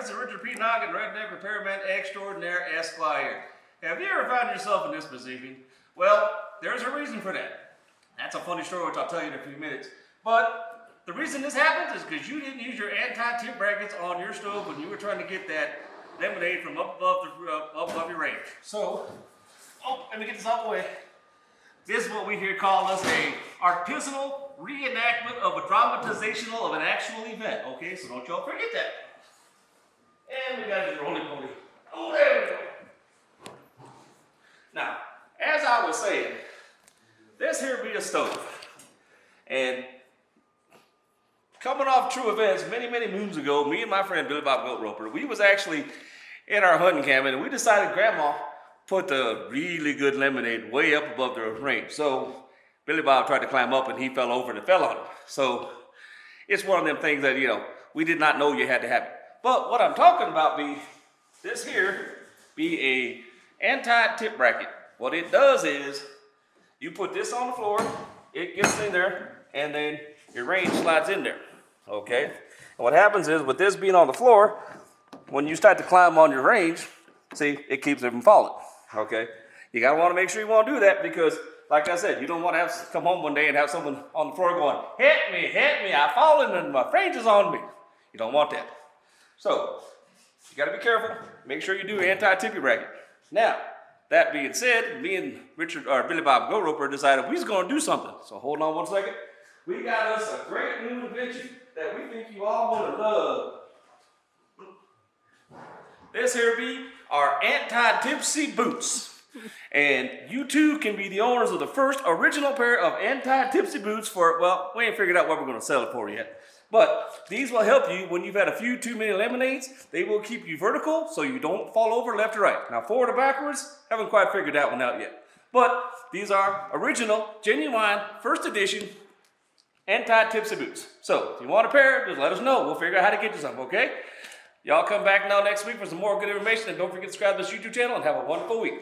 this is Richard P. Noggin, Redneck Repairman Extraordinaire Esquire. Have you ever found yourself in this position? Well, there's a reason for that. That's a funny story, which I'll tell you in a few minutes. But the reason this happens is because you didn't use your anti-tip brackets on your stove when you were trying to get that lemonade from up above your range. So, let me get this out of the way. This is what we here call us a artisanal reenactment of a dramatizational of an actual event. Okay, so don't y'all forget that. And we got the roly-poly. Oh, there we go. Now, as I was saying, this here be a stove. And coming off true events, many moons ago, me and my friend Billy Bob Goat Roper, we was actually in our hunting cabin, and we decided Grandma put the really good lemonade way up above the range. So Billy Bob tried to climb up, and he fell over and it fell on him. So it's one of them things that, you know, we did not know you had to have it. But what I'm talking about be this here be a anti-tip bracket. What it does is you put this on the floor, it gets in there, and then your range slides in there. Okay? And what happens is with this being on the floor, when you start to climb on your range, see, it keeps it from falling. Okay? You gotta want to make sure you won't do that because, like I said, you don't want to have come home one day and have someone on the floor going, hit me, I've fallen and my range is on me. You don't want that. So, you gotta be careful. Make sure you do anti-tippy bracket. Now, that being said, me and Billy Bob Goat Roper decided we was gonna do something. So hold on one second. We got us a great new invention that we think you all wanna love. This here be our anti-tipsy boots. And you too can be the owners of the first original pair of anti-tipsy boots for, well, we ain't figured out what we're gonna sell it for yet. But these will help you when you've had a few too many lemonades. They will keep you vertical so you don't fall over left or right. Now forward or backwards, haven't quite figured that one out yet. But these are original, genuine, first edition anti-tipsy boots. So if you want a pair, just let us know. We'll figure out how to get you some, okay? Y'all come back now next week for some more good information. And don't forget to subscribe to this YouTube channel and have a wonderful week.